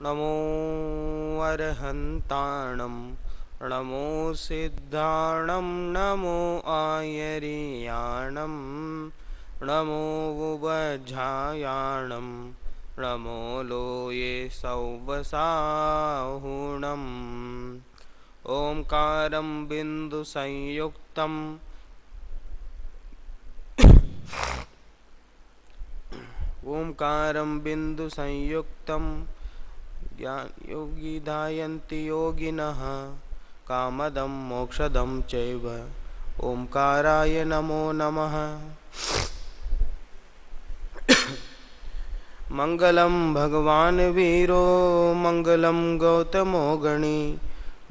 नमो अर्हन्ताणं नमो सिद्धाणं नमो आयर्याणं नमो वुवज्झायाणं नमो लोये सौवसाहुणम् ओंकारं बिन्दुसंयुक्तं ओंकारं बिन्दुसंयुक्तं योगी धायन्ति योगिनः कामदं मोक्षदं चैव ओंकाराय नमो नमः। मंगलम भगवान वीरो मंगलम गौतमो गणी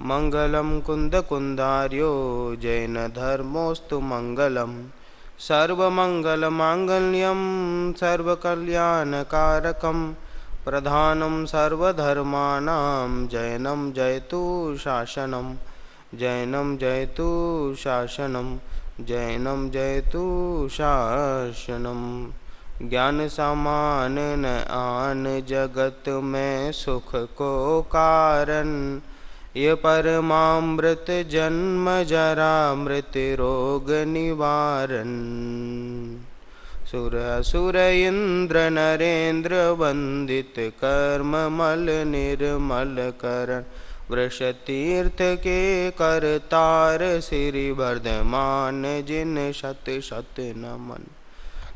मंगलम कुंद कुंदार्यो जैन धर्मोस्तु मंगलम सर्वमंगल मांगल्यम सर्वकल्याणकारकम प्रधानम सर्वधर्मानां जैनम जयतु शासनम जैनम जयतु शासनम जैनम जयतु शासनम। ज्ञान समान न आन जगत में सुख को कारण ये परमामृत जन्म जरा मृत्यु रोग निवारण। सुर असुर इंद्र नरेंद्र वंदित कर्म मल निर्मल करण वृष तीर्थ के करतार श्री वर्धमान जिन शत शत नमन।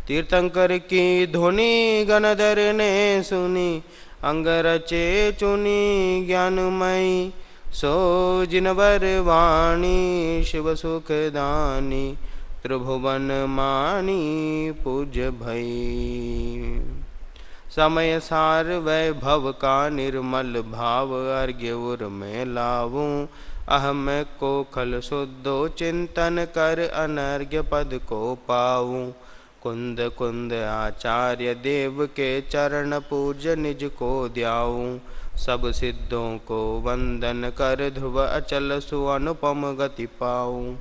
तीर्थंकर की धुनि गणधर ने सुनी अंग रचे चुनी ज्ञानमयी सो जिनवर वाणी शिव सुखदानी त्रिभुवन मानी पूज्य भई। समय सार वैभव का निर्मल भाव अर्घ्य उर में लाऊं अहम को खल शुद्धो चिंतन कर अनर्घ्य पद को पाऊं। कुंद कुंद आचार्य देव के चरण पूज निज को द्याऊं सब सिद्धों को वंदन कर ध्रुव अचल सुअनुपम गति पाऊं।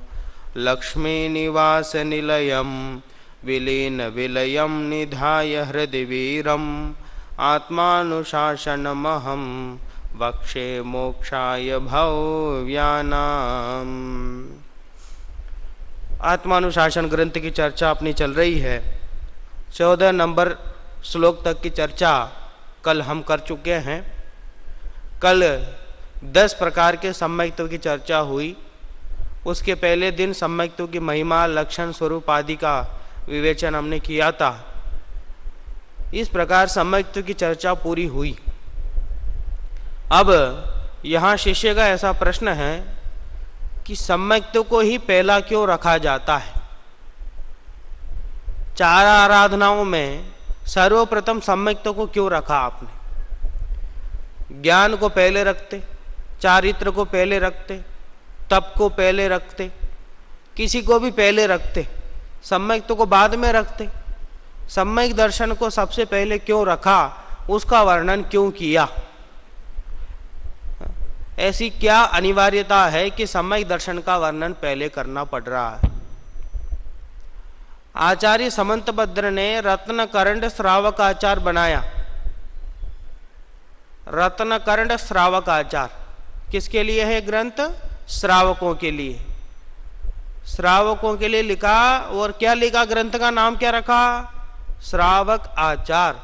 लक्ष्मी निवास निलयम विलीन विलयम निधाय हृदय वीरम आत्मानुशासनमहं वक्षे मोक्षाय भव्यानाम। आत्मानुशासन ग्रंथ की चर्चा अपनी चल रही है। 14 नंबर श्लोक तक की चर्चा कल हम कर चुके हैं। कल 10 प्रकार के सम्यक्त्व की चर्चा हुई। उसके पहले दिन सम्यक्त्व की महिमा लक्षण स्वरूप आदि का विवेचन हमने किया था। इस प्रकार सम्यक्त्व की चर्चा पूरी हुई। अब यहाँ शिष्य का ऐसा प्रश्न है कि सम्यक्त्व को ही पहला क्यों रखा जाता है। 4 आराधनाओं में सर्वप्रथम सम्यक्त्व को क्यों रखा आपने। ज्ञान को पहले रखते, चारित्र को पहले रखते, तप को पहले रखते, किसी को भी पहले रखते, सम्यक्त्व को बाद में रखते। सम्यक दर्शन को सबसे पहले क्यों रखा, उसका वर्णन क्यों किया। ऐसी क्या अनिवार्यता है कि सम्यक दर्शन का वर्णन पहले करना पड़ रहा है। आचार्य समंतभद्र ने रत्नकरंड श्रावक आचार बनाया। रत्नकरंड श्रावक आचार किसके लिए है ग्रंथ? श्रावकों के लिए। श्रावकों के लिए लिखा। और क्या लिखा, ग्रंथ का नाम क्या रखा? श्रावक आचार।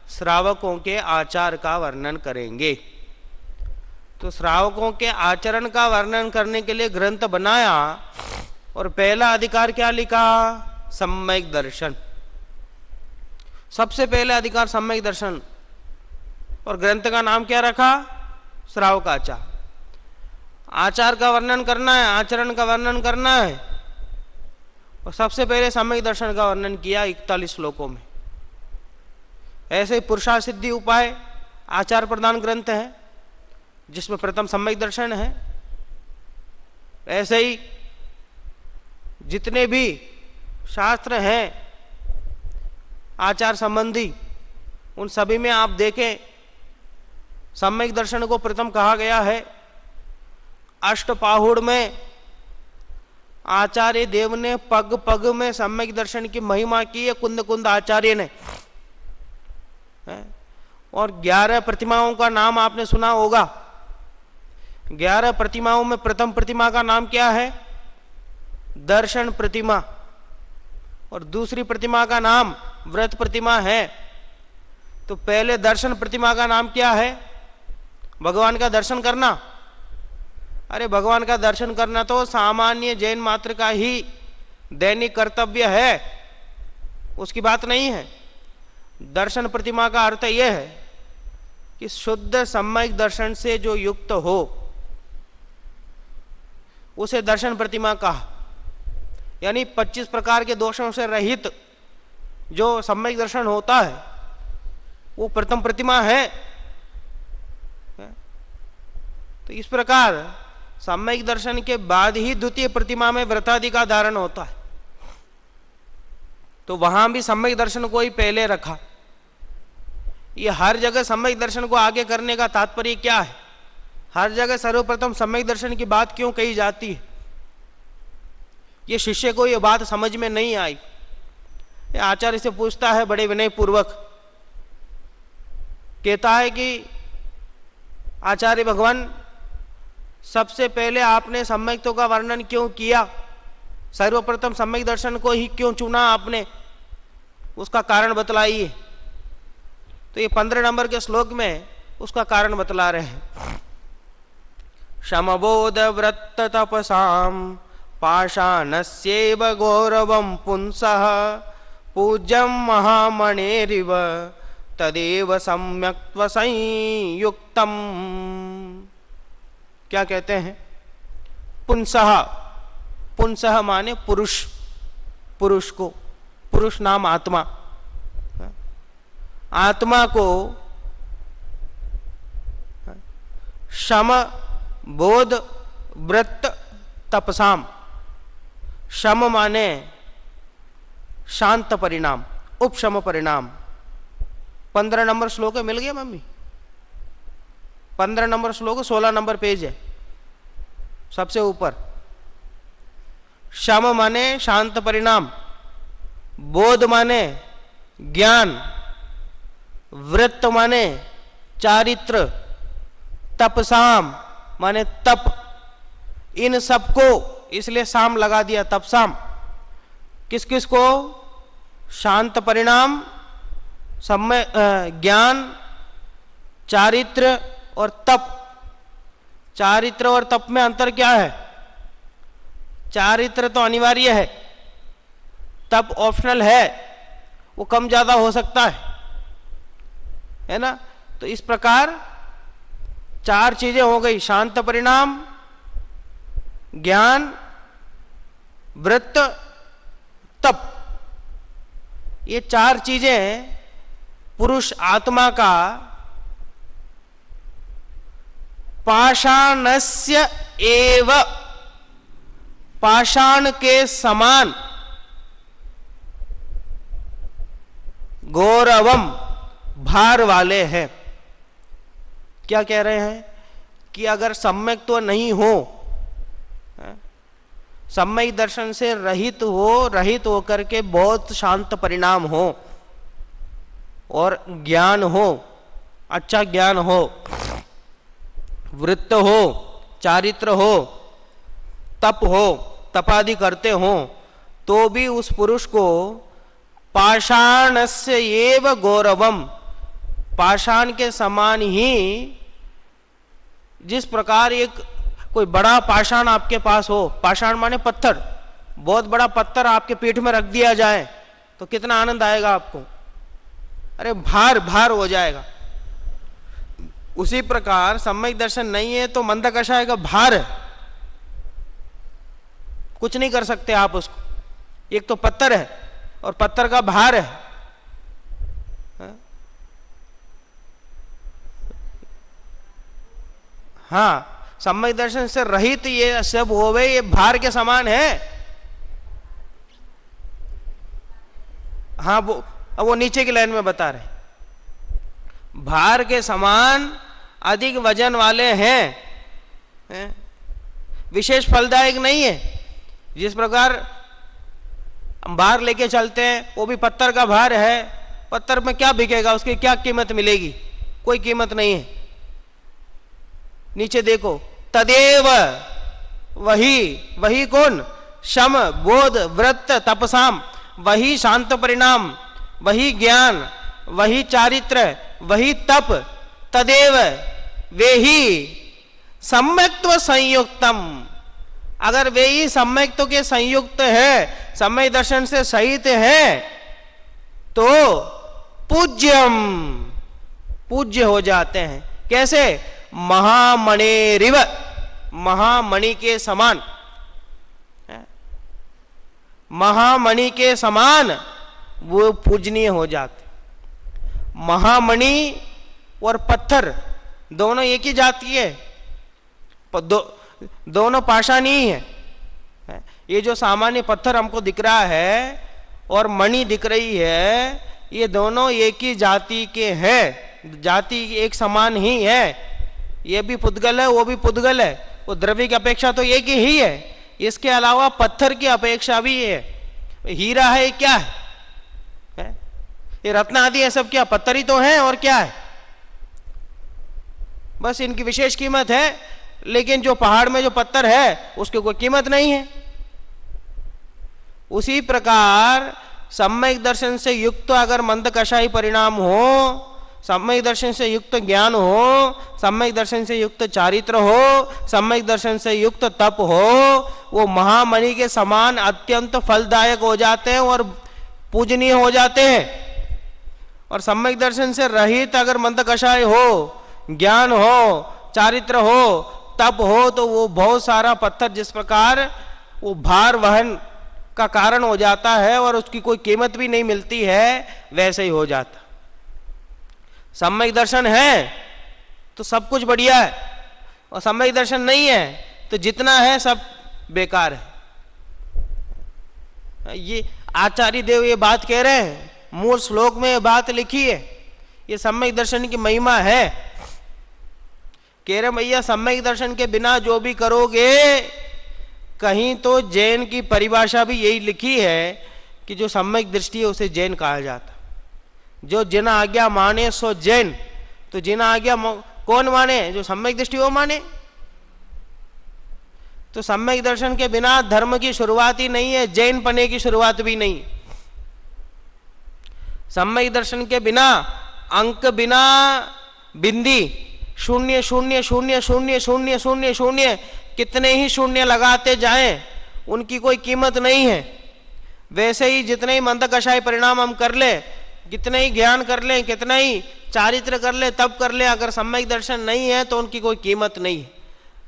श्रावकों के आचार का वर्णन करेंगे। तो श्रावकों के आचरण का वर्णन करने के लिए ग्रंथ बनाया। और पहला अधिकार क्या लिखा? सम्यक दर्शन। सबसे पहले अधिकार सम्यक दर्शन। और ग्रंथ का नाम क्या रखा? श्रावक आचार। आचार का वर्णन करना है, आचरण का वर्णन करना है। और सबसे पहले सम्यक दर्शन का वर्णन किया 41 श्लोकों में। ऐसे पुरुषार्थ सिद्धि उपाय आचार प्रदान ग्रंथ है जिसमें प्रथम सम्यक दर्शन है। ऐसे ही जितने भी शास्त्र हैं आचार संबंधी, उन सभी में आप देखें सम्यक दर्शन को प्रथम कहा गया है। अष्टपाहुड़ में आचार्य देव ने पग पग में सम्यक दर्शन की महिमा की है, कुंद कुंद आचार्य ने। और 11 प्रतिमाओं का नाम आपने सुना होगा। 11 प्रतिमाओं में प्रथम प्रतिमा का नाम क्या है? दर्शन प्रतिमा। और दूसरी प्रतिमा का नाम व्रत प्रतिमा है। तो पहले दर्शन प्रतिमा का नाम क्या है? भगवान का दर्शन करना। अरे भगवान का दर्शन करना तो सामान्य जैन मात्र का ही दैनिक कर्तव्य है, उसकी बात नहीं है। दर्शन प्रतिमा का अर्थ यह है कि शुद्ध सम्यक दर्शन से जो युक्त हो उसे दर्शन प्रतिमा कहा। यानी 25 प्रकार के दोषों से रहित जो सम्यक दर्शन होता है वो प्रथम प्रतिमा है। तो इस प्रकार सम्यक दर्शन के बाद ही द्वितीय प्रतिमा में व्रतादि का धारण होता है। तो वहां भी सम्यक दर्शन को ही पहले रखा। ये हर जगह सम्यक दर्शन को आगे करने का तात्पर्य क्या है? हर जगह सर्वप्रथम सम्यक दर्शन की बात क्यों कही जाती है? ये शिष्य को ये बात समझ में नहीं आई। ये आचार्य से पूछता है बड़े विनय पूर्वक, कहता है कि आचार्य भगवान, सबसे पहले आपने सम्यक्तों का वर्णन क्यों किया? सर्वप्रथम सम्यक दर्शन को ही क्यों चुना आपने? उसका कारण बतलाइए। तो ये 15 नंबर के श्लोक में उसका कारण बतला रहे हैं। समबोध व्रत तपसाम पाषाणस्यैव गौरवं पुंसः पूज्यं महामणेरिव तदेव सम्यक्त्व संयुक्तम। क्या कहते हैं? पुंसः। पुंसः माने पुरुष, पुरुष को, पुरुष नाम आत्मा। आत्मा को शम बोध व्रत तपसाम। शम माने शांत परिणाम, उपशम परिणाम। 15 नंबर श्लोक है, मिल गया मम्मी? 15 नंबर श्लोक 16 नंबर पेज है, सबसे ऊपर। शम माने शांत परिणाम, बोध माने ज्ञान, व्रत माने चारित्र, तपसाम माने तप। इन सबको इसलिए साम लगा दिया, तपसाम। किस किस को? शांत परिणाम, समय, ज्ञान, चारित्र और तप। चारित्र और तप में अंतर क्या है? चारित्र तो अनिवार्य है, तप ऑप्शनल है, वो कम ज्यादा हो सकता है ना। तो इस प्रकार 4 चीजें हो गई, शांत परिणाम, ज्ञान, व्रत, तप। ये 4 चीजें पुरुष आत्मा का पाषाणस्य एव, पाषाण के समान, गौरवम भार वाले हैं। क्या कह रहे हैं? कि अगर सम्यक तो नहीं हो, सम्यक दर्शन से रहित हो, रहित होकर के बहुत शांत परिणाम हो और ज्ञान हो, अच्छा ज्ञान हो, वृत्त हो, चारित्र हो, तप हो, तपादि करते हो, तो भी उस पुरुष को पाषाणस्य एव गौरवम, पाषाण के समान ही, जिस प्रकार एक कोई बड़ा पाषाण आपके पास हो, पाषाण माने पत्थर, बहुत बड़ा पत्थर आपके पीठ में रख दिया जाए तो कितना आनंद आएगा आपको? अरे भार भार हो जाएगा। उसी प्रकार सम्यक दर्शन नहीं है तो मंद कषाय का भार है, कुछ नहीं कर सकते आप उसको। एक तो पत्थर है और पत्थर का भार है। हाँ, सम्यक दर्शन से रहित ये सब होवे, ये भार के समान है। हाँ, वो नीचे की लाइन में बता रहे, भार के समान अधिक वजन वाले हैं, विशेष फलदायक नहीं है। जिस प्रकार हम भार लेके चलते हैं, वो भी पत्थर का भार है, पत्थर में क्या बिकेगा, उसकी क्या कीमत मिलेगी? कोई कीमत नहीं है। नीचे देखो, तदेव, वही कौन? शम, बोध, व्रत, तपसाम, वही शांत परिणाम, वही ज्ञान, वही चारित्र, वही तप, तदेव, वे ही सम्यक्त्व संयुक्तम। अगर वे ही सम्यक्त्व के संयुक्त है, सम्यक दर्शन से सहित है, तो पूज्यम, पूज्य हो जाते हैं। कैसे? महामणेरिव, महामणि के समान, महामणि के समान वो पूजनीय हो जाते। महामणि और पत्थर दोनों एक ही जाती है, दोनों पाषाणी है। ये जो सामान्य पत्थर हमको दिख रहा है और मणि दिख रही है, ये दोनों एक ही जाति के हैं, जाति एक समान ही है। ये भी पुद्गल है, वो भी पुद्गल है, वो द्रव्य की अपेक्षा तो एक ही है। इसके अलावा पत्थर की अपेक्षा भी है। हीरा है, क्या है? ये रत्न आदि है, सब क्या पत्थर ही तो है, और क्या है? बस इनकी विशेष कीमत है, लेकिन जो पहाड़ में जो पत्थर है उसकी कोई कीमत नहीं है। उसी प्रकार सम्यक दर्शन से युक्त अगर मंदकषायी परिणाम हो, सम्यक दर्शन से युक्त ज्ञान हो, सम्यक दर्शन से युक्त चारित्र हो, सम्यक दर्शन से युक्त तप हो, वो महामणि के समान अत्यंत फलदायक हो जाते हैं और पूजनीय हो जाते हैं। और सम्यक दर्शन से रहित अगर मंदकषाय हो, ज्ञान हो, चारित्र हो, तप हो, तो वो बहुत सारा पत्थर जिस प्रकार वो भार वहन का कारण हो जाता है और उसकी कोई कीमत भी नहीं मिलती है, वैसे ही हो जाता। सम्यक दर्शन है तो सब कुछ बढ़िया है, और सम्यक दर्शन नहीं है तो जितना है सब बेकार है। ये आचार्य देव ये बात कह रहे हैं, मूल श्लोक में ये बात लिखी है। ये सम्यक दर्शन की महिमा है। कह रहे भैया सम्यक दर्शन के बिना जो भी करोगे, कहीं तो जैन की परिभाषा भी यही लिखी है कि जो सम्यक दृष्टि है उसे जैन कहा जाता। जो जिन आज्ञा माने सो जैन। तो जिन आज्ञा कौन माने? जो सम्यक दृष्टि वो माने। तो सम्यक दर्शन के बिना धर्म की शुरुआत ही नहीं है, जैन पने की शुरुआत भी नहीं। सम्यक दर्शन के बिना अंक, बिना बिंदी, शून्य शून्य शून्य शून्य शून्य शून्य शून्य, कितने ही शून्य लगाते जाएं उनकी कोई कीमत नहीं है। वैसे ही जितने ही मंदकषाय परिणाम हम कर ले, कितने ही ज्ञान कर ले, कितना ही चारित्र कर ले, तब कर ले, अगर सम्यक दर्शन नहीं है तो उनकी कोई कीमत नहीं है।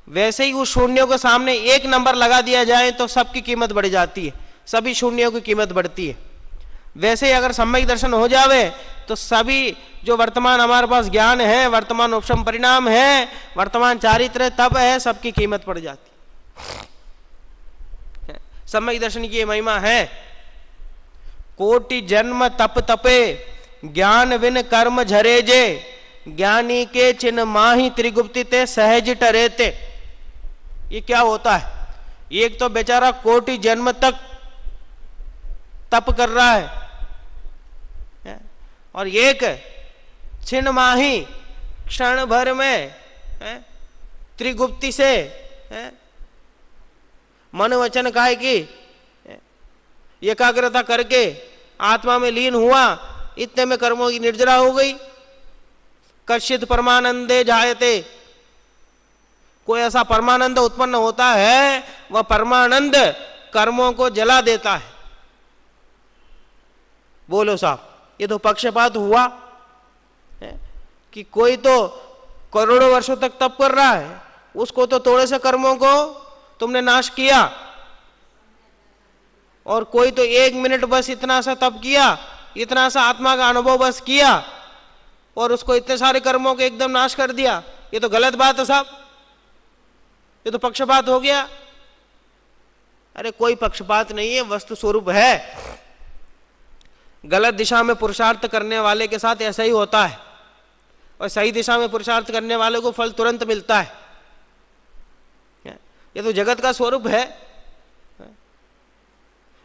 वैसे ही उस शून्यों के सामने एक नंबर लगा दिया जाए तो सबकी कीमत बढ़ जाती है, सभी शून्यों की कीमत बढ़ती है। वैसे ही अगर सम्यक दर्शन हो जावे तो सभी जो वर्तमान हमारे पास ज्ञान है, वर्तमान उपशम परिणाम है, वर्तमान चारित्र तप है, सबकी कीमत पड़ जाती है। सम्यक दर्शन की महिमा है। कोटि जन्म तप तपे, ज्ञान विन कर्म झरेजे, ज्ञानी के चिन्ह माही त्रिगुप्ति ते सहज टरेते। ये क्या होता है? एक तो बेचारा कोटि जन्म तक तप कर रहा है, और एक छिन्न माही क्षण भर में त्रिगुप्ति से मन वचन काय की एकाग्रता करके आत्मा में लीन हुआ, इतने में कर्मों की निर्जरा हो गई। कश्चित परमानंदे जायते, कोई ऐसा परमानंद उत्पन्न होता है, वह परमानंद कर्मों को जला देता है। बोलो साहब, ये तो पक्षपात हुआ कि कोई तो करोड़ों वर्षों तक तप कर रहा है, उसको तो थोड़े से कर्मों को तुमने नाश किया, और कोई तो 1 मिनट बस इतना सा तप किया, इतना सा आत्मा का अनुभव बस किया, और उसको इतने सारे कर्मों को एकदम नाश कर दिया। ये तो गलत बात है साहब, ये तो पक्षपात हो गया। अरे कोई पक्षपात नहीं है, वस्तु स्वरूप है। गलत दिशा में पुरुषार्थ करने वाले के साथ ऐसा ही होता है, और सही दिशा में पुरुषार्थ करने वाले को फल तुरंत मिलता है। ये तो जगत का स्वरूप है।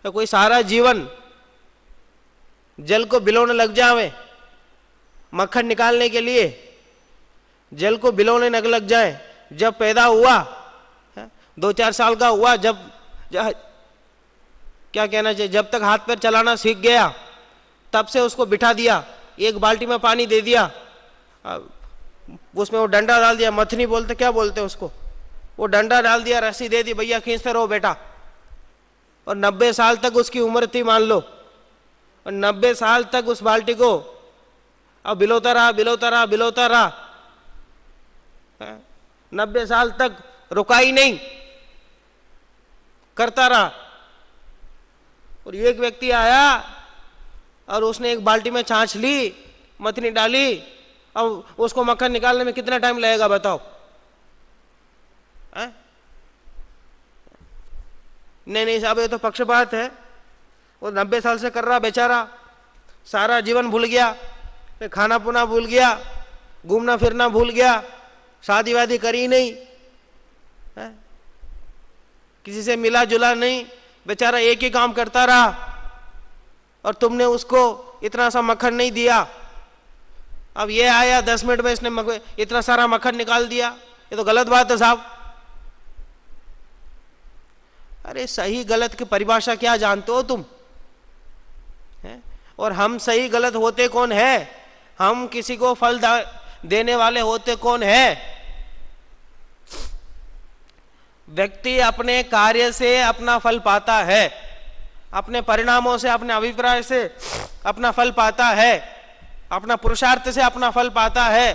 तो कोई सारा जीवन जल को बिलोने लग जावे मक्खन निकालने के लिए, जल को बिलोने न लग जाए। जब पैदा हुआ 2-4 साल का हुआ, जब क्या कहना चाहिए, जब तक हाथ पैर चलाना सीख गया तब से उसको बिठा दिया, एक बाल्टी में पानी दे दिया, उसमें वो डंडा डाल दिया, मथनी बोलते, क्या बोलते उसको, वो डंडा डाल दिया, रस्सी दे दी, भैया खींचते रहो बेटा। और 90 साल तक उसकी उम्र थी मान लो, और 90 साल तक उस बाल्टी को अब बिलोता रहा बिलोता रहा बिलोता रहा, 90 साल तक रुका ही नहीं, करता रहा। और एक व्यक्ति आया और उसने एक बाल्टी में छाछ ली, मथनी डाली, अब उसको मक्खन निकालने में कितना टाइम लगेगा बताओ? नहीं साहब, ये तो पक्षपात है। वो 90 साल से कर रहा बेचारा, सारा जीवन भूल गया, खाना पुना भूल गया, घूमना फिरना भूल गया, शादी वादी करी नहीं, किसी से मिला जुला नहीं, बेचारा एक ही काम करता रहा, और तुमने उसको इतना सा मक्खन नहीं दिया। अब ये आया 10 मिनट में इसने इतना सारा मक्खन निकाल दिया, ये तो गलत बात है साहब। अरे सही गलत की परिभाषा क्या जानते हो तुम? और हम सही गलत होते कौन है? हम किसी को फल देने वाले होते कौन है? व्यक्ति अपने कार्य से अपना फल पाता है, अपने परिणामों से, अपने अभिप्राय से अपना फल पाता है, अपना पुरुषार्थ से अपना फल पाता है।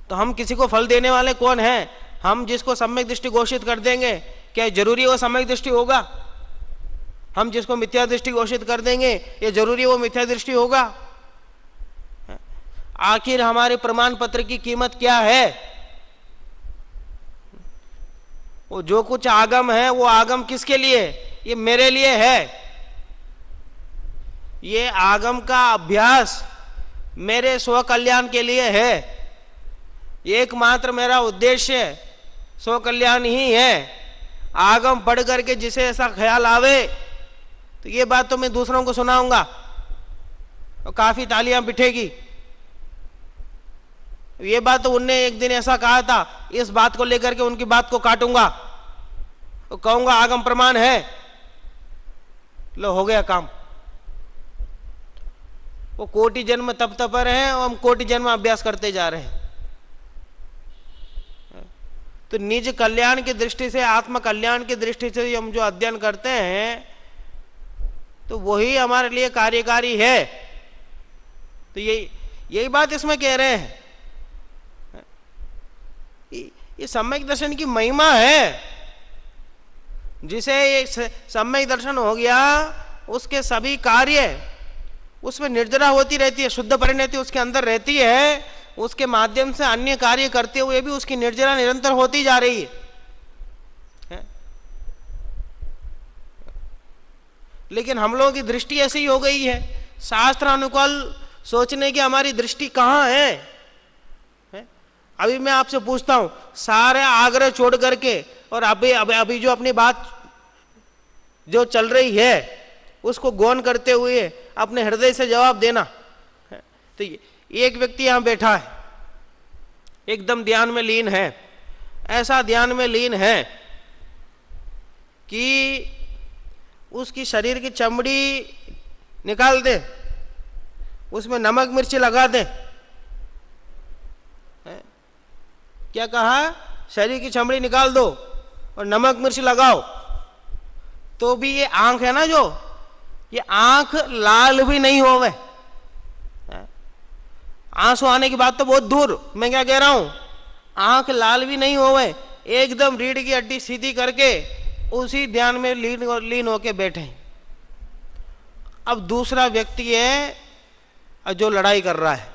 तो हम किसी को फल देने वाले कौन हैं? हम जिसको सम्यक दृष्टि घोषित कर देंगे, क्या जरूरी वो सम्यक दृष्टि होगा? हम जिसको मिथ्या दृष्टि घोषित कर देंगे, ये जरूरी वो मिथ्या दृष्टि होगा? आखिर हमारे प्रमाण पत्र की कीमत क्या है? वो जो कुछ आगम है, वो आगम किसके लिए? ये मेरे लिए है। ये आगम का अभ्यास मेरे स्व कल्याण के लिए है। एकमात्र मेरा उद्देश्य स्व कल्याण ही है। आगम पढ़ करके जिसे ऐसा ख्याल आवे, तो ये बात तो मैं दूसरों को सुनाऊंगा और काफी तालियां पिटेगी। ये बात तो उनने एक दिन ऐसा कहा था, इस बात को लेकर के उनकी बात को काटूंगा तो कहूंगा आगम प्रमाण है, लो हो गया काम। वो कोटि जन्म तप तपर हैं और हम कोटि जन्म अभ्यास करते जा रहे हैं। तो निज कल्याण की दृष्टि से, आत्म कल्याण की दृष्टि से हम जो अध्ययन करते हैं, तो वही हमारे लिए कार्यकारी है। तो यही बात इसमें कह रहे हैं। ये सम्यक दर्शन की महिमा है। जिसे ये सम्यक दर्शन हो गया, उसके सभी कार्य उसमें निर्जरा होती रहती है, शुद्ध परिणति उसके अंदर रहती है। उसके माध्यम से अन्य कार्य करते हुए भी उसकी निर्जरा निरंतर होती जा रही है। लेकिन हम लोगों की दृष्टि ऐसी हो गई है, शास्त्र अनुकूल सोचने की हमारी दृष्टि कहाँ है? अभी मैं आपसे पूछता हूं, सारे आग्रह छोड़ करके और अभी जो अपनी बात जो चल रही है उसको गौन करते हुए अपने हृदय से जवाब देना। तो एक व्यक्ति यहां बैठा है, एकदम ध्यान में लीन है, ऐसा ध्यान में लीन है कि उसकी शरीर की चमड़ी निकाल दे, उसमें नमक मिर्ची लगा दे। क्या कहा? शरीर की चमड़ी निकाल दो और नमक मिर्च लगाओ, तो भी ये आंख है ना, जो ये आंख लाल भी नहीं होवे। आंसू आने की बात तो बहुत दूर, मैं क्या कह रहा हूं, आंख लाल भी नहीं होवे, एकदम रीढ़ की हड्डी सीधी करके उसी ध्यान में लीन होके बैठे। अब दूसरा व्यक्ति है जो लड़ाई कर रहा है,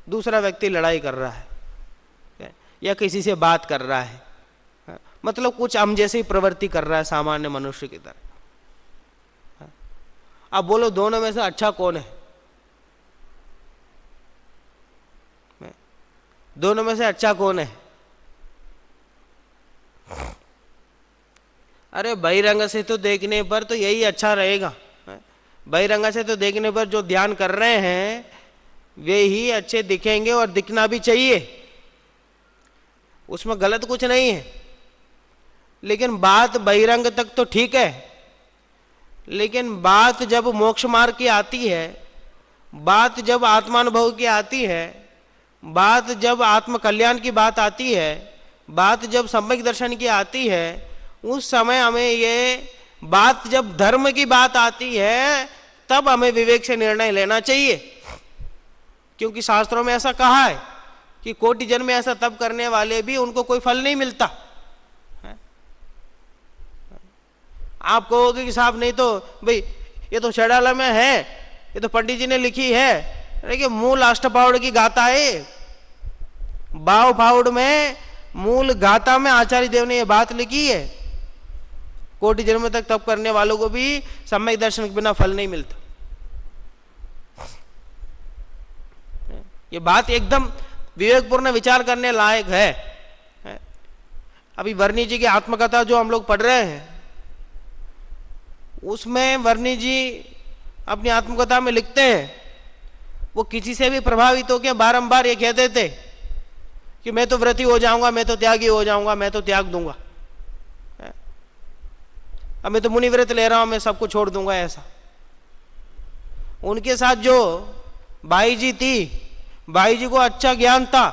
दूसरा व्यक्ति लड़ाई कर रहा है या किसी से बात कर रहा है, मतलब कुछ हम जैसी प्रवृत्ति कर रहा है सामान्य मनुष्य की तरह। अब बोलो दोनों में से अच्छा कौन है? दोनों में से अच्छा कौन है? अरे बहिरंग से तो देखने पर तो यही अच्छा रहेगा। बहिरंग से तो देखने पर जो ध्यान कर रहे हैं वे ही अच्छे दिखेंगे, और दिखना भी चाहिए, उसमें गलत कुछ नहीं है। लेकिन बात बहिरंग तक तो ठीक है, लेकिन बात जब मोक्ष मार्ग की आती है, बात जब आत्मानुभव की आती है, बात जब आत्म कल्याण की बात आती है, बात जब सम्यक दर्शन की आती है, उस समय हमें ये बात, जब धर्म की बात आती है, तब हमें विवेक से निर्णय लेना चाहिए। क्योंकि शास्त्रों में ऐसा कहा है कि कोटि जन्म में ऐसा तप करने वाले भी उनको कोई फल नहीं मिलता। आप कहोगे कि साहब नहीं तो भाई ये तो चढ़ाला में है, ये तो पंडित जी ने लिखी है, लेकिन मूल अष्टपाउड़ की गाथा है। बाव फाउड़ में मूल गाथा में आचार्य देव ने यह बात लिखी है, कोटि जन्म तक तप करने वालों को भी सम्यक दर्शन के बिना फल नहीं मिलता। ये बात एकदम विवेकपूर्ण विचार करने लायक है। अभी वर्णी जी की आत्मकथा जो हम लोग पढ़ रहे हैं, उसमें वर्णी जी अपनी आत्मकथा में लिखते हैं, वो किसी से भी प्रभावित होकर बारंबार ये कहते थे कि मैं तो व्रती हो जाऊंगा, मैं तो त्यागी हो जाऊंगा, मैं तो त्याग दूंगा, अब मैं तो मुनि व्रत ले रहा हूं, मैं सबको छोड़ दूंगा। ऐसा उनके साथ जो बाई जी थी, बाई जी को अच्छा ज्ञान था,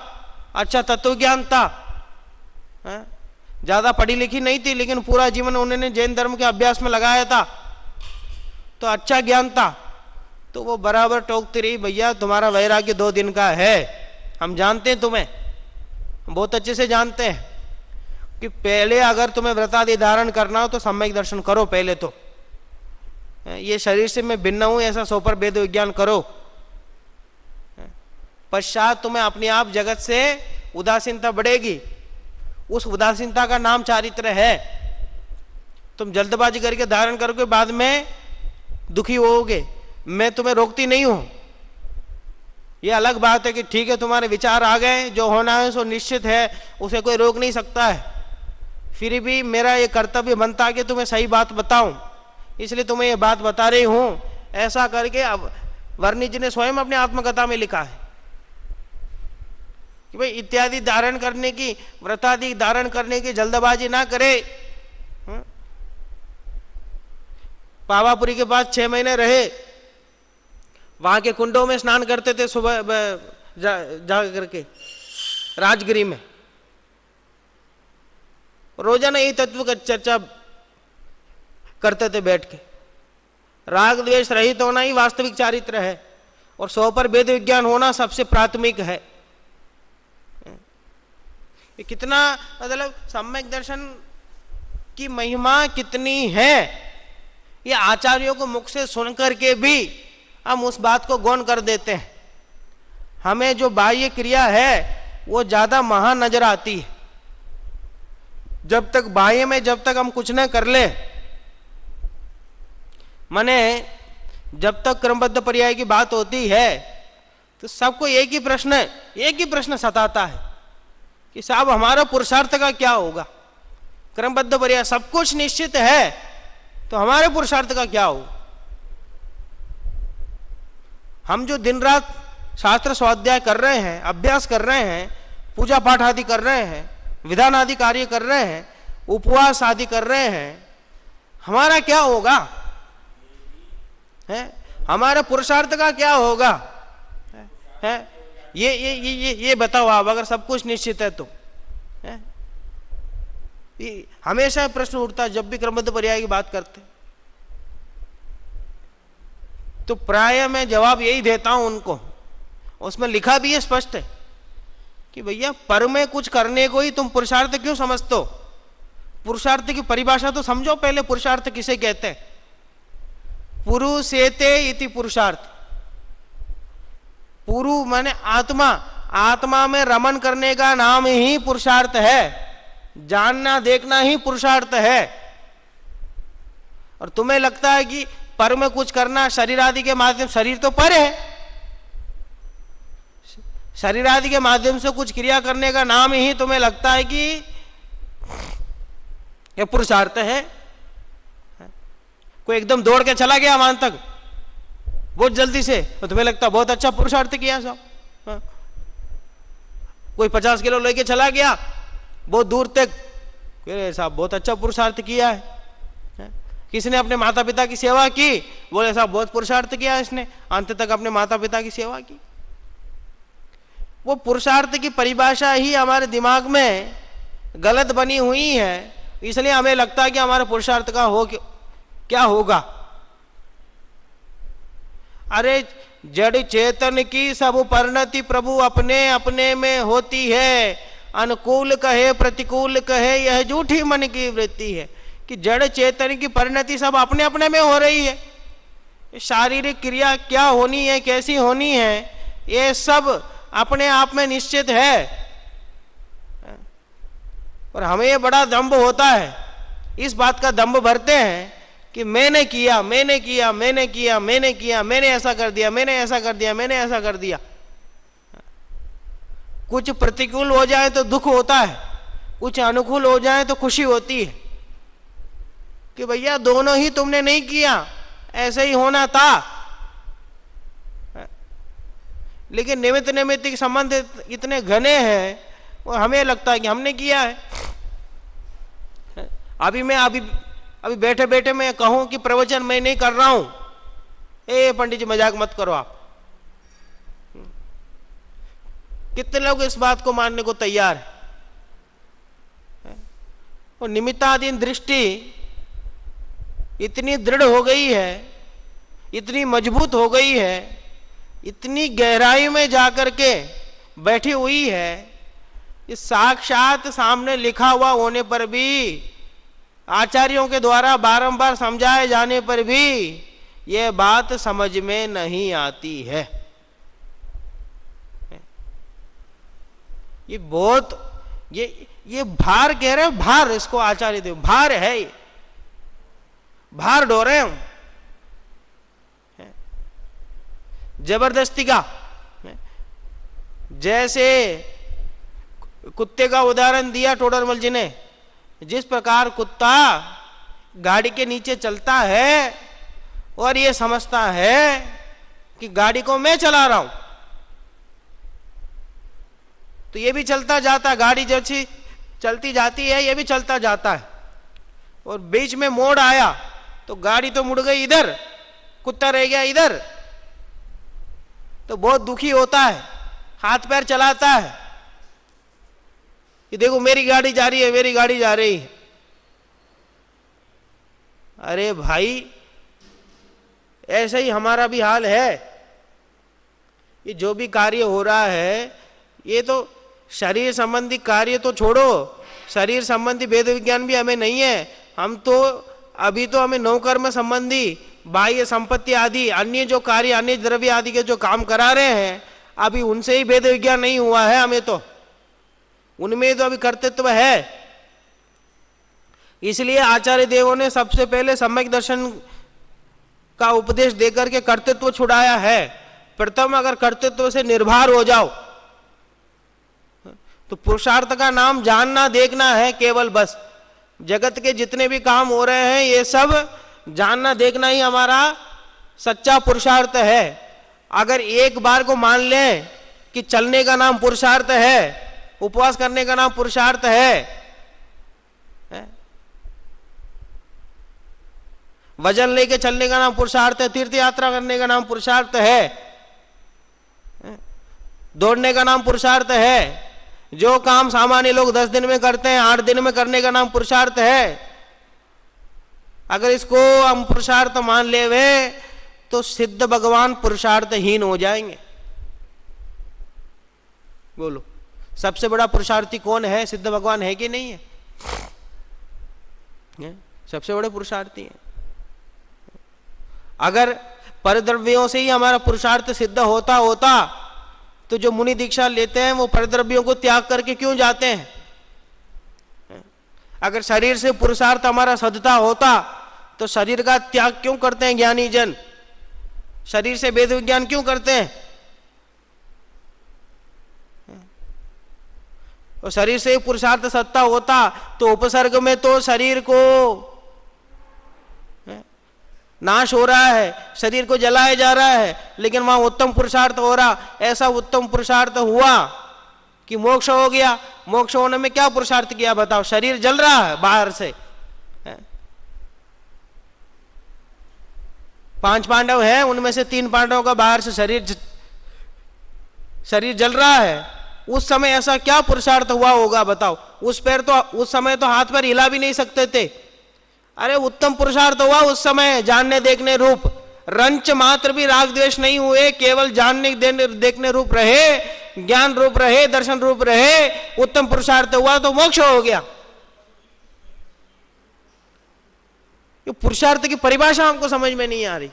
अच्छा तत्व ज्ञान था, ज्यादा पढ़ी लिखी नहीं थी, लेकिन पूरा जीवन उन्होंने जैन धर्म के अभ्यास में लगाया था, तो अच्छा ज्ञान था। तो वो बराबर टोकती रही, भैया तुम्हारा वैराग्य 2 दिन का है, हम जानते हैं, तुम्हें बहुत अच्छे से जानते हैं कि पहले अगर तुम्हें व्रतादि धारण करना हो तो सम्यक दर्शन करो पहले तो, ये शरीर से मैं भिन्न हूं ऐसा सोपर वेद विज्ञान करो, पश्चात तुम्हें अपने आप जगत से उदासीनता बढ़ेगी, उस उदासीनता का नाम चारित्र है। तुम जल्दबाजी करके धारण करोगे, बाद में दुखी होगे। मैं तुम्हें रोकती नहीं हूं, यह अलग बात है कि ठीक है तुम्हारे विचार आ गए, जो होना है सो निश्चित है, उसे कोई रोक नहीं सकता है, फिर भी मेरा ये कर्तव्य बनता है कि तुम्हें सही बात बताऊं, इसलिए तुम्हें ये बात बता रही हूं। ऐसा करके अब वर्णी जी ने स्वयं अपनी आत्मकथा में लिखा है कि भाई इत्यादि धारण करने की, व्रतादि धारण करने की जल्दबाजी ना करे। पावापुरी के पास 6 महीने रहे, वहां के कुंडों में स्नान करते थे सुबह जा करके राजगिरी में, रोजाना यही तत्व का चर्चा करते थे बैठ के। राग द्वेष रहित होना ही वास्तविक चारित्र है, और सौ पर वेद विज्ञान होना सबसे प्राथमिक है। ये कितना मतलब सम्यक दर्शन की महिमा कितनी है, ये आचार्यों को मुख से सुनकर के भी हम उस बात को गौण कर देते हैं। हमें जो बाह्य क्रिया है वो ज्यादा महान नजर आती है। जब तक बाह्य में जब तक हम कुछ न कर ले, माने जब तक क्रमबद्ध पर्याय की बात होती है तो सबको एक ही प्रश्न सताता है कि साहब हमारा पुरुषार्थ का क्या होगा। क्रमबद्ध पर्याय सब कुछ निश्चित है, तो हमारे पुरुषार्थ का क्या होगा। हम जो दिन रात शास्त्र स्वाध्याय कर रहे हैं, अभ्यास कर रहे हैं, पूजा पाठ आदि कर रहे हैं, विधान आदि कार्य कर रहे हैं, उपवास आदि कर रहे हैं, हमारा क्या होगा है? हमारे पुरुषार्थ का क्या होगा है? ये बताओ आप, अगर सब कुछ निश्चित है तो है? हमेशा प्रश्न उठता है जब भी क्रमबद्ध पर्याय की बात करते, तो प्राय मैं जवाब यही देता हूं उनको। उसमें लिखा भी है स्पष्ट है कि भैया पर में कुछ करने को ही तुम पुरुषार्थ क्यों समझते हो। पुरुषार्थ की परिभाषा तो समझो पहले, पुरुषार्थ किसे कहते हैं। पुरुषेते इति पुरुषार्थ। पुरु माने आत्मा, आत्मा में रमन करने का नाम ही पुरुषार्थ है, जानना देखना ही पुरुषार्थ है। और तुम्हें लगता है कि पर में कुछ करना शरीर आदि के माध्यम, शरीर तो पर है, शरीर आदि के माध्यम से कुछ क्रिया करने का नाम ही तुम्हें लगता है कि यह पुरुषार्थ है। कोई एकदम दौड़ के चला गया वहां तक, बहुत जल्दी से, तो तुम्हें लगता बहुत अच्छा पुरुषार्थ किया साहब। हाँ? कोई 50 किलो लेके चला गया बहुत दूर तक, साहब बहुत अच्छा पुरुषार्थ किया है। किसने अपने माता पिता की सेवा की, बोले साहब बहुत पुरुषार्थ किया इसने, अंत तक अपने माता पिता की सेवा की। वो पुरुषार्थ की परिभाषा ही हमारे दिमाग में गलत बनी हुई है, इसलिए हमें लगता है कि हमारे पुरुषार्थ का क्या होगा। अरे जड़ चेतन की सब परिणति प्रभु अपने अपने में होती है, अनुकूल कहे प्रतिकूल कहे यह झूठी मन की वृत्ति है। कि जड़ चेतन की परिणति सब अपने अपने में हो रही है। शारीरिक क्रिया क्या होनी है, कैसी होनी है, ये सब अपने आप में निश्चित है। और हमें ये बड़ा दंभ होता है, इस बात का दंभ भरते हैं कि मैंने किया, मैंने किया, मैंने किया, मैंने किया, मैंने ऐसा कर दिया, मैंने ऐसा कर दिया, मैंने ऐसा कर दिया। कुछ प्रतिकूल हो जाए तो दुख होता है, कुछ अनुकूल हो जाए तो खुशी होती है कि भैया दोनों ही तुमने नहीं किया, ऐसे ही होना था। लेकिन निमित्त निमित्त संबंध इतने घने हैं, वो हमें लगता है कि हमने किया है। अभी बैठे बैठे मैं कहूं कि प्रवचन मैं नहीं कर रहा हूं, ए पंडित जी मजाक मत करो आप। कितने लोग इस बात को मानने को तैयार है। और निमित्ताधीन दृष्टि इतनी दृढ़ हो गई है, इतनी मजबूत हो गई है, इतनी गहराई में जाकर के बैठी हुई है, इस साक्षात सामने लिखा हुआ होने पर भी, आचार्यों के द्वारा बारंबार समझाए जाने पर भी यह बात समझ में नहीं आती है। ये बहुत ये भार कह रहे हैं, भार, इसको आचार्य देव भार है, ये भार डोरे हम जबरदस्ती का। जैसे कुत्ते का उदाहरण दिया टोडरमल जी ने, जिस प्रकार कुत्ता गाड़ी के नीचे चलता है और ये समझता है कि गाड़ी को मैं चला रहा हूं, तो ये भी चलता जाता, गाड़ी जैसी चलती जाती है, ये भी चलता जाता है। और बीच में मोड़ आया तो गाड़ी तो मुड़ गई इधर, कुत्ता रह गया इधर, तो बहुत दुखी होता है, हाथ पैर चलाता है कि देखो मेरी गाड़ी जा रही है, मेरी गाड़ी जा रही है। अरे भाई, ऐसे ही हमारा भी हाल है। ये जो भी कार्य हो रहा है, ये तो शरीर संबंधी कार्य तो छोड़ो, शरीर संबंधी वेद विज्ञान भी हमें नहीं है। हम तो अभी तो हमें नौकर्म संबंधी बाह्य संपत्ति आदि अन्य जो कार्य, अन्य द्रव्य आदि के जो काम करा रहे हैं, अभी उनसे ही वेद विज्ञान नहीं हुआ है। हमें तो उनमें तो अभी कर्तृत्व है। इसलिए आचार्य देवों ने सबसे पहले सम्यक दर्शन का उपदेश देकर के कर्तृत्व छुड़ाया है। प्रथम अगर कर्तृत्व से निर्भर हो जाओ तो पुरुषार्थ का नाम जानना देखना है केवल, बस। जगत के जितने भी काम हो रहे हैं ये सब जानना देखना ही हमारा सच्चा पुरुषार्थ है। अगर एक बार को मान लें कि चलने का नाम पुरुषार्थ है, उपवास करने का नाम पुरुषार्थ है, वजन लेके चलने का नाम पुरुषार्थ है, तीर्थ यात्रा करने का नाम पुरुषार्थ है, दौड़ने का नाम पुरुषार्थ है, जो काम सामान्य लोग 10 दिन में करते हैं 8 दिन में करने का नाम पुरुषार्थ है। अगर इसको हम पुरुषार्थ मान ले वे तो सिद्ध भगवान पुरुषार्थहीन हो जाएंगे। बोलो, सबसे बड़ा पुरुषार्थी कौन है? सिद्ध भगवान है कि नहीं है? सबसे बड़े पुरुषार्थी हैं। अगर परद्रव्यों से ही हमारा पुरुषार्थ सिद्ध होता तो जो मुनि दीक्षा लेते हैं वो परद्रव्यों को त्याग करके क्यों जाते हैं? अगर शरीर से पुरुषार्थ हमारा सदता होता तो शरीर का त्याग क्यों करते हैं ज्ञानी जन? शरीर से वेद विज्ञान क्यों करते हैं? और शरीर से पुरुषार्थ सत्ता होता तो उपसर्ग में तो शरीर को नाश हो रहा है, शरीर को जलाया जा रहा है, लेकिन वहां उत्तम पुरुषार्थ हो रहा। ऐसा उत्तम पुरुषार्थ हुआ कि मोक्ष हो गया। मोक्ष होने में क्या पुरुषार्थ किया बताओ? शरीर जल रहा है बाहर से, 5 पांडव हैं, उनमें से 3 पांडवों का बाहर से शरीर जल रहा है। उस समय ऐसा क्या पुरुषार्थ हुआ होगा बताओ? उस समय तो हाथ पैर हिला भी नहीं सकते थे। अरे उत्तम पुरुषार्थ हुआ उस समय, जानने देखने रूप, रंच मात्र भी राग द्वेष नहीं हुए, केवल जानने देखने रूप रहे, ज्ञान रूप रहे, दर्शन रूप रहे, उत्तम पुरुषार्थ हुआ तो मोक्ष हो गया। ये पुरुषार्थ की परिभाषा हमको समझ में नहीं आ रही,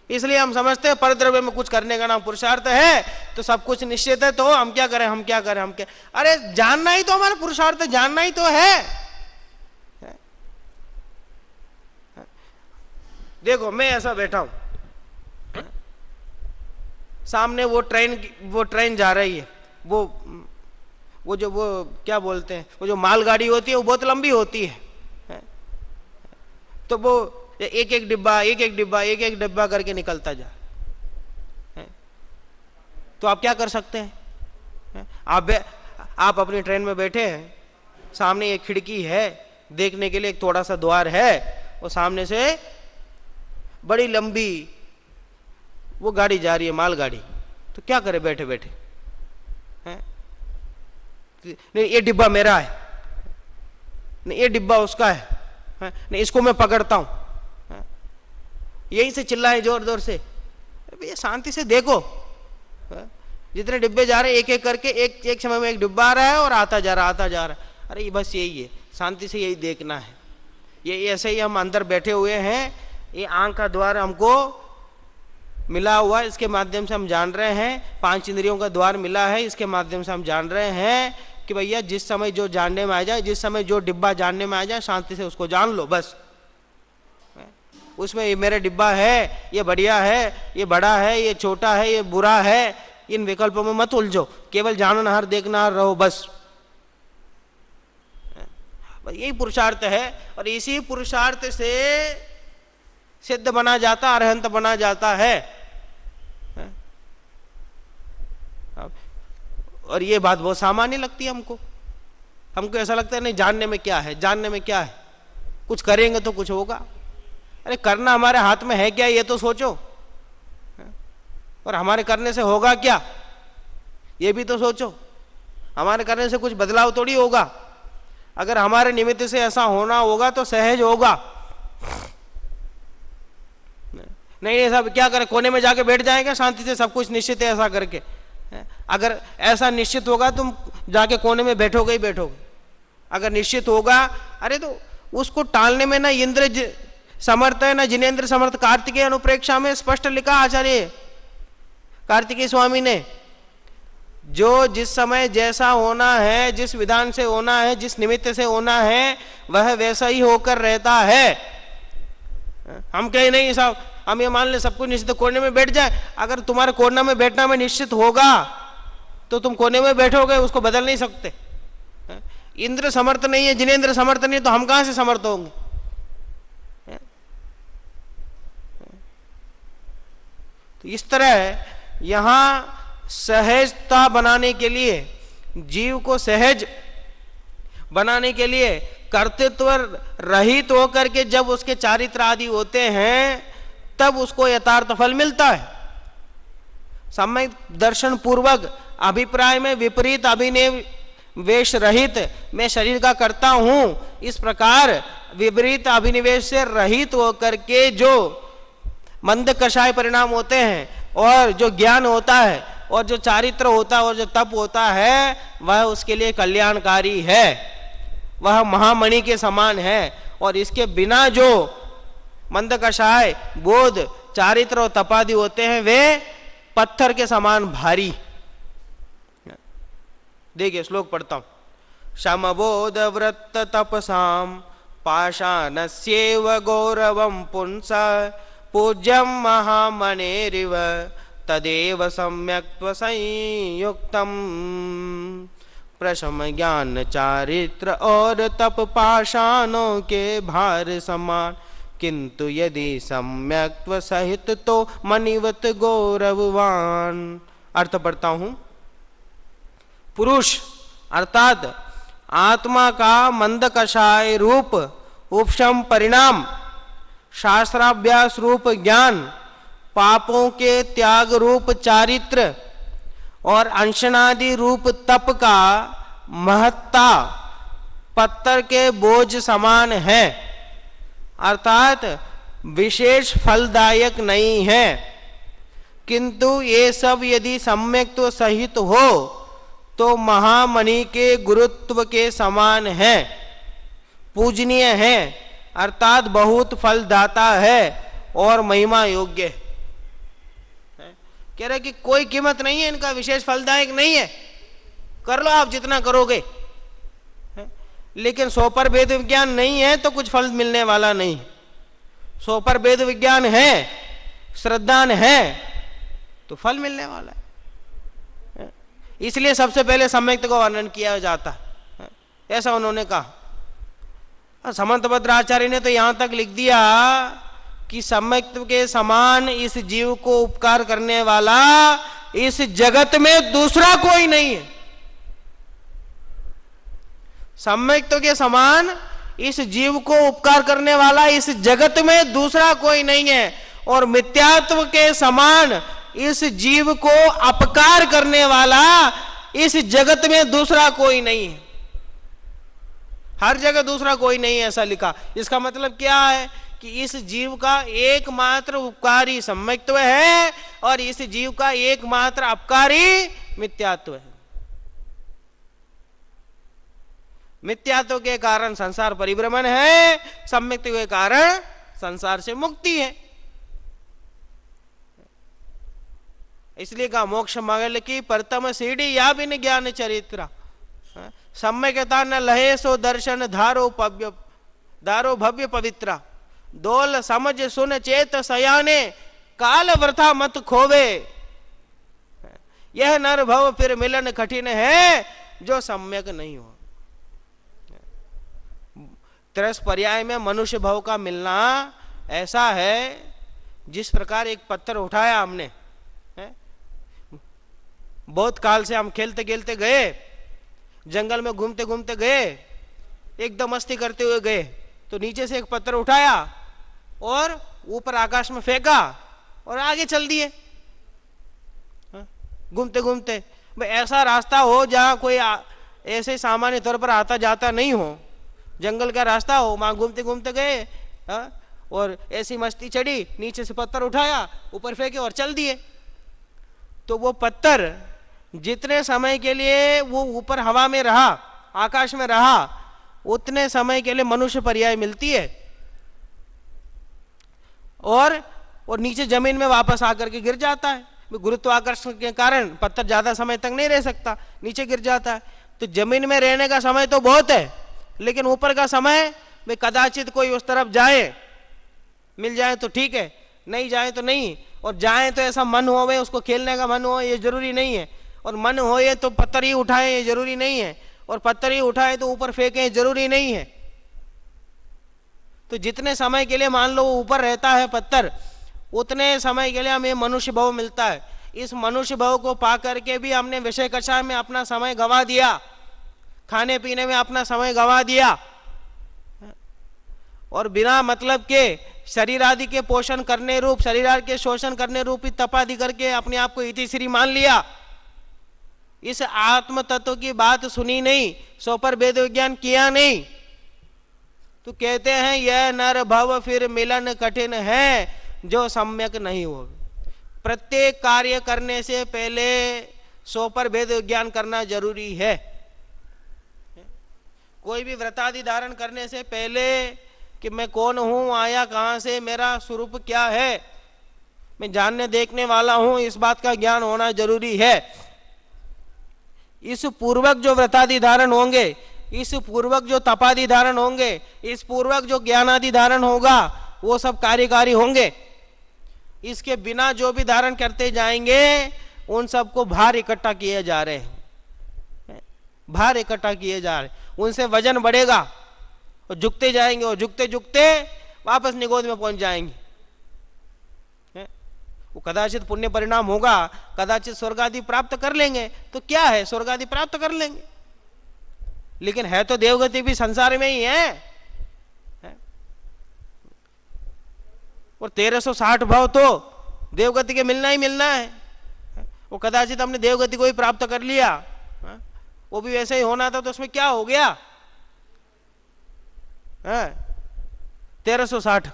इसलिए हम समझते हैं परद्रव्य में कुछ करने का नाम पुरुषार्थ है, तो सब कुछ निश्चित है, तो हम क्या करें, हम क्या करें, हम क्या। अरे जानना ही तो हमारा पुरुषार्थ, जानना ही तो है। देखो मैं ऐसा बैठा हूं, सामने वो ट्रेन जा रही है, वो क्या बोलते हैं, वो जो मालगाड़ी होती है वो बहुत लंबी होती है, तो वो एक एक डिब्बा करके निकलता जा। तो आप क्या कर सकते हैं? आप अपनी ट्रेन में बैठे हैं, सामने एक खिड़की है, देखने के लिए एक थोड़ा सा द्वार है, और सामने से बड़ी लंबी वो गाड़ी जा रही है, मालगाड़ी। तो क्या करे बैठे बैठे? नहीं ये डिब्बा मेरा है, नहीं ये डिब्बा उसका है, नहीं इसको मैं पकड़ता हूं, यहीं से चिल्लाए जोर जोर से, भैया शांति से देखो, जितने डिब्बे जा रहे हैं एक एक करके, एक समय में एक डिब्बा आ रहा है और आता जा रहा है। अरे बस यही है, शांति से यही देखना है। ये ऐसे ही हम अंदर बैठे हुए हैं, ये आंख का द्वार हमको मिला हुआ है, इसके माध्यम से हम जान रहे हैं, 5 इंद्रियों का द्वार मिला है, इसके माध्यम से हम जान रहे हैं कि भैया जिस समय जो जानने में आ जाए, जिस समय जो डिब्बा जानने में आ जाए, शांति से उसको जान लो बस। उसमें ये मेरा डिब्बा है, ये बढ़िया है, ये बड़ा है, ये छोटा है, ये बुरा है, इन विकल्पों में मत उलझो, केवल जाननहार देखनहार रहो बस। यही पुरुषार्थ है, और इसी पुरुषार्थ से सिद्ध बना जाता, अरहंत बना जाता है। और ये बात बहुत सामान्य लगती है हमको ऐसा लगता है नहीं जानने में क्या है, जानने में क्या है, कुछ करेंगे तो कुछ होगा। अरे करना हमारे हाथ में है क्या, ये तो सोचो, और हमारे करने से होगा क्या, ये भी तो सोचो। हमारे करने से कुछ बदलाव थोड़ी होगा, अगर हमारे निमित्त से ऐसा होना होगा तो सहज होगा। नहीं ऐसा क्या करें, कोने में जाके बैठ जाएंगे शांति से, सब कुछ निश्चित है ऐसा करके। अगर ऐसा निश्चित होगा तुम जाके कोने में बैठोगे ही बैठोगे, अगर निश्चित होगा। अरे तो उसको टालने में ना इंद्र समर्थ है ना जिनेन्द्र समर्थ। कार्तिकेय अनुप्रेक्षा में स्पष्ट लिखा आचार्य कार्तिकेय स्वामी ने, जो जिस समय जैसा होना है, जिस विधान से होना है, जिस निमित्त से होना है, वह वैसा ही होकर रहता है। हम कहीं नहीं साहब, हम ये मान ले सब कुछ निश्चित कोने में बैठ जाए। अगर तुम्हारे कोने में बैठना में निश्चित होगा तो तुम कोने में बैठोगे, उसको बदल नहीं सकते। इंद्र समर्थ नहीं है, जिनेन्द्र समर्थ नहीं है, तो हम कहां से समर्थ होंगे? तो इस तरह यहां सहजता बनाने के लिए, जीव को सहज बनाने के लिए, कर्तृत्व रहित होकर के जब उसके चारित्र आदि होते हैं तब उसको यथार्थ फल मिलता है। सम्यक दर्शन पूर्वक अभिप्राय में विपरीत अभिनिवेश रहित मैं शरीर का करता हूं, इस प्रकार विपरीत अभिनिवेश से रहित होकर के जो मंद कषाय परिणाम होते हैं, और जो ज्ञान होता है, और जो चारित्र होता है, और जो तप होता है, वह उसके लिए कल्याणकारी है, वह महामणि के समान है। और इसके बिना जो मंद कषाय बोध चारित्र और तपादि होते हैं, वे पत्थर के समान भारी। देखिए श्लोक पढ़ता हूं। समबोध वृत्त तपसाम पाषाणस्येव गौरवं पुंस पूज्यं महामणेरिव तदेव सम्यक्त्व संयुक्तम। प्रशम ज्ञान चारित्र और तप पाषाणों के भार समान, किंतु यदि सम्यक्त्व सहित तो मनिवत गौरववान। अर्थ पढ़ता हूं। पुरुष अर्थात आत्मा का मंद कषाय रूप उपशम परिणाम, शास्त्राभ्यास रूप ज्ञान, पापों के त्याग रूप चारित्र और अंशनादि रूप तप का महत्ता पत्थर के बोझ समान है, अर्थात विशेष फलदायक नहीं है। किंतु ये सब यदि सम्यक तो सहित हो तो महामणि के गुरुत्व के समान है, पूजनीय है, अर्थात बहुत फलदाता है और महिमा योग्य है। कह रहे कि कोई कीमत नहीं है इनका, विशेष फलदायक नहीं है, कर लो आप जितना करोगे, लेकिन सौ पर वेद विज्ञान नहीं है तो कुछ फल मिलने वाला नहीं। सौ पर वेद विज्ञान है, श्रद्धान है तो फल मिलने वाला है। इसलिए सबसे पहले सम्यक्त को वर्णन किया जाता है, ऐसा उन्होंने कहा। समंतभद्र आचार्य ने तो यहां तक लिख दिया कि सम्यक्त के समान इस जीव को उपकार करने वाला इस जगत में दूसरा कोई नहीं है। सम्यक्त के समान इस जीव को उपकार करने वाला इस जगत में दूसरा कोई नहीं है, और मिथ्यात्व के समान इस जीव को अपकार करने वाला इस जगत में दूसरा कोई नहीं है। हर जगह दूसरा कोई नहीं है ऐसा लिखा। इसका मतलब क्या है कि इस जीव का एकमात्र उपकारी सम्यक्त्व है और इस जीव का एकमात्र अपकारी मिथ्यात्व है। मिथ्यात्व के कारण संसार परिभ्रमण है, सम्यक्त्व के कारण संसार से मुक्ति है। इसलिए कहा मोक्ष मगल की प्रथम सीढ़ी या बिन ज्ञान चरित्र, सम्यकता न लहे सो दर्शन धारो भव्य पवित्रा, दोल समझ सुन चेत सयाने काल वृथा मत खोवे, यह नर भव फिर मिलन कठिन है जो सम्यक नहीं हो। त्रस पर्याय में मनुष्य भव का मिलना ऐसा है जिस प्रकार एक पत्थर उठाया हमने, बहुत काल से हम खेलते खेलते गए, जंगल में घूमते घूमते गए, एकदम मस्ती करते हुए गए, तो नीचे से एक पत्थर उठाया और ऊपर आकाश में फेंका और आगे चल दिए घूमते घूमते। भाई ऐसा रास्ता हो जहां कोई ऐसे सामान्य तौर पर आता जाता नहीं हो, जंगल का रास्ता हो, वहां घूमते घूमते गए और ऐसी मस्ती चढ़ी, नीचे से पत्थर उठाया, ऊपर फेंके और चल दिए। तो वो पत्थर जितने समय के लिए वो ऊपर हवा में रहा, आकाश में रहा, उतने समय के लिए मनुष्य पर्याय मिलती है, और नीचे जमीन में वापस आकर के गिर जाता है। गुरुत्वाकर्षण के कारण पत्थर ज्यादा समय तक नहीं रह सकता, नीचे गिर जाता है। तो जमीन में रहने का समय तो बहुत है, लेकिन ऊपर का समय वे कदाचित कोई उस तरफ जाए, मिल जाए तो ठीक है, नहीं जाए तो नहीं, और जाए तो ऐसा मन हो उसको खेलने का मन हो, ये जरूरी नहीं है, और मन हो ये तो पत्थर ही उठाए ये जरूरी नहीं है, और पत्थर ही उठाए तो ऊपर फेंके जरूरी नहीं है। तो जितने समय के लिए मान लो ऊपर रहता है पत्थर, उतने समय के लिए हमें मनुष्य भाव मिलता है। इस मनुष्य भाव को पा करके भी हमने विषय कषाय में अपना समय गंवा दिया, खाने पीने में अपना समय गंवा दिया, और बिना मतलब के शरीर आदि के पोषण करने रूप, शरीर आदि के शोषण करने रूप ही तपादि करके अपने आप को इतिश्री मान लिया। इस आत्म तत्व की बात सुनी नहीं, सो पर वेद विज्ञान किया नहीं, तो कहते हैं यह नर भव फिर मिलन कठिन है जो सम्यक नहीं हो। प्रत्येक कार्य करने से पहले सो पर वेद विज्ञान करना जरूरी है। कोई भी व्रतादि धारण करने से पहले कि मैं कौन हूं, आया कहां से, मेरा स्वरूप क्या है, मैं जानने देखने वाला हूं, इस बात का ज्ञान होना जरूरी है। इस पूर्वक जो व्रतादि धारण होंगे, इस पूर्वक जो तपादि धारण होंगे, इस पूर्वक जो ज्ञानादि धारण होगा, वो सब कार्यकारी होंगे। इसके बिना जो भी धारण करते जाएंगे उन सबको भार इकट्ठा किए जा रहे हैं, भार इकट्ठा किए जा रहे हैं, उनसे वजन बढ़ेगा और झुकते जाएंगे, और झुकते झुकते वापस निगोद में पहुंच जाएंगे। वो कदाचित पुण्य परिणाम होगा, कदाचित स्वर्ग आदि प्राप्त कर लेंगे, तो क्या है, स्वर्ग आदि प्राप्त कर लेंगे, लेकिन है तो देवगति भी संसार में ही है। और 1360 भाव तो देवगति के मिलना ही मिलना है। वो कदाचित हमने देवगति को ही प्राप्त कर लिया, वो भी वैसे ही होना था, तो उसमें क्या हो गया, 1360।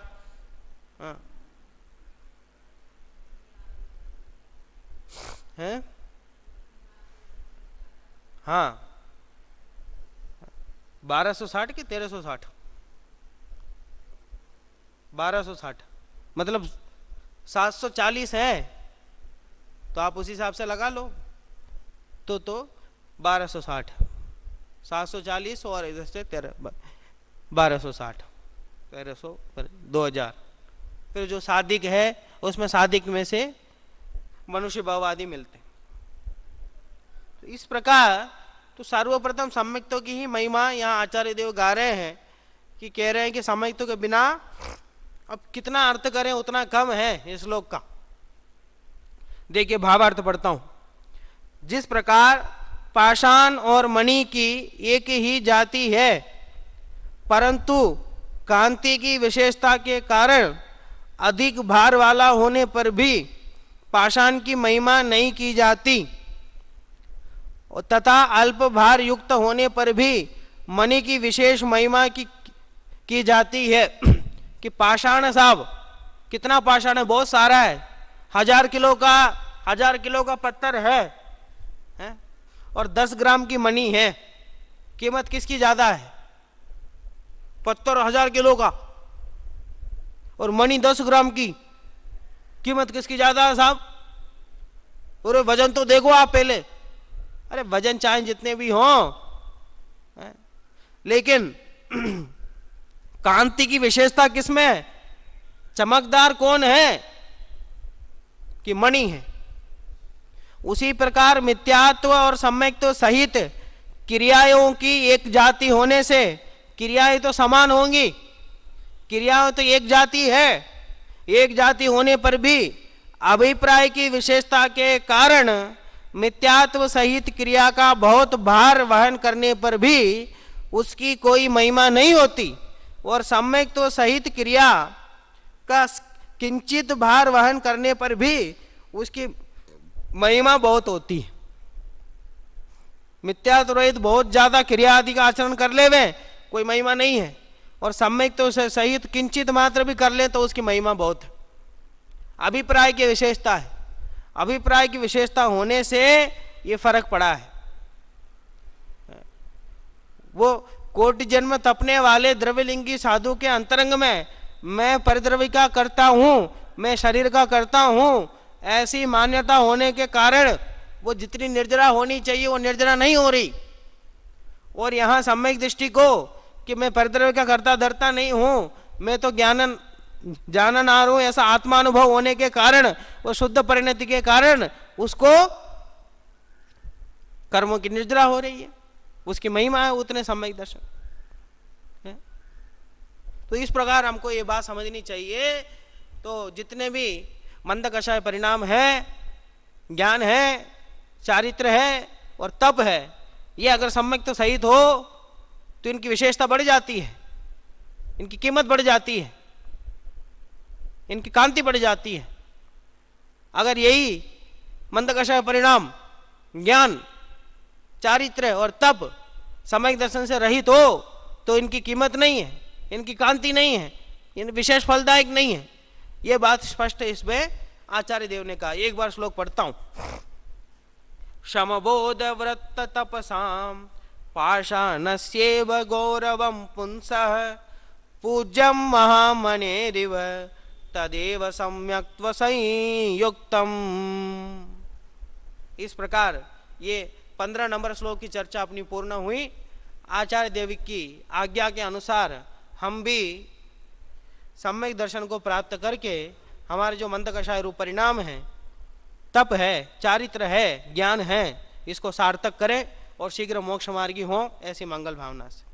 है हाँ, 1260 कि 1360, 1260 मतलब 740 है, तो आप उसी हिसाब से लगा लो, तो 1260, 740 और इधर से 1260, 1300, 2000। फिर जो सादिक है उसमें सादिक में से मनुष्य भाव आदि मिलते। तो इस प्रकार तो सर्वप्रथम सम्यक्तों की ही महिमा यहाँ आचार्य देव गा रहे हैं, कि कह रहे हैं कि सम्यक्तों के बिना अब कितना अर्थ करें उतना कम है इस श्लोक का। देखिए भावार्थ पढ़ता हूं। जिस प्रकार पाषाण और मणि की एक ही जाति है, परंतु कांति की विशेषता के कारण अधिक भार वाला होने पर भी पाषाण की महिमा नहीं की जाती, तथा अल्प भार युक्त होने पर भी मणि की विशेष महिमा की जाती है। कि पाषाण साहब, कितना पाषाण है, बहुत सारा है, 1000 किलो का पत्थर है और 10 ग्राम की मणि है, कीमत किसकी ज्यादा है, पत्थर 1000 किलो का और मणि 10 ग्राम की, कीमत किसकी ज्यादा है साहब? पूरे वजन तो देखो आप पहले, अरे वजन चाहे जितने भी हों, लेकिन कांति की विशेषता किसमें है, चमकदार कौन है, कि मणि है। उसी प्रकार मिथ्यात्व और सम्यक्त्व सहित क्रियाओं की एक जाति होने से, क्रियाएं तो समान होंगी, क्रियाएं तो एक जाति है, एक जाति होने पर भी अभिप्राय की विशेषता के कारण मिथ्यात्व सहित क्रिया का बहुत भार वहन करने पर भी उसकी कोई महिमा नहीं होती, और सम्यक्त्व सहित क्रिया का किंचित भार वहन करने पर भी उसकी महिमा बहुत होती है। मिथ्यात्व रहित बहुत ज्यादा क्रिया आदि का आचरण कर ले वे, कोई महिमा नहीं है, और सम्यक्त्व से सहित किंचित मात्र भी कर ले तो उसकी महिमा बहुत है। अभिप्राय की विशेषता है, अभिप्राय की विशेषता होने से ये फर्क पड़ा है। वो कोटि जन्म तपने वाले द्रव्यलिंगी साधु के अंतरंग में मैं परिद्रविका करता हूं, मैं शरीर का करता हूं, ऐसी मान्यता होने के कारण वो जितनी निर्जरा होनी चाहिए वो निर्जरा नहीं हो रही। और यहां सम्यक दृष्टि को कि मैं परिद्रविका करता धरता नहीं हूं, मैं तो जानन आ रहा हूं, ऐसा आत्मानुभव होने के कारण, वो शुद्ध परिणति के कारण उसको कर्मों की निर्जरा हो रही है, उसकी महिमा है उतने सम्यक दर्शन है। तो इस प्रकार हमको ये बात समझनी चाहिए। तो जितने भी मंद कषाय परिणाम है, ज्ञान है, चारित्र है और तप है, ये अगर सम्यक तो सहित हो तो इनकी विशेषता बढ़ जाती है, इनकी कीमत बढ़ जाती है, इनकी कांति बढ़ जाती है। अगर यही मंद कषाय परिणाम, ज्ञान, चारित्र और तप सम्यक दर्शन से रहित हो तो इनकी कीमत नहीं है, इनकी कांति नहीं है, इन विशेष फलदायक नहीं है। यह बात स्पष्ट है इसमें आचार्य देव ने कहा। एक बार श्लोक पढ़ता हूं। समबोध व्रत तपसाम पाषाणस्येव गौरवं पुंसः पूज्यं महामनेरिव तदेव सम्यक्त्व संयुक्तम। इस प्रकार ये 15 नंबर श्लोक की चर्चा अपनी पूर्ण हुई। आचार्य देव की आज्ञा के अनुसार हम भी सम्यक दर्शन को प्राप्त करके हमारे जो मंद कषाय रूप परिणाम है, तप है, चारित्र है, ज्ञान है, इसको सार्थक करें और शीघ्र मोक्ष मार्गी हों, ऐसी मंगल भावना से।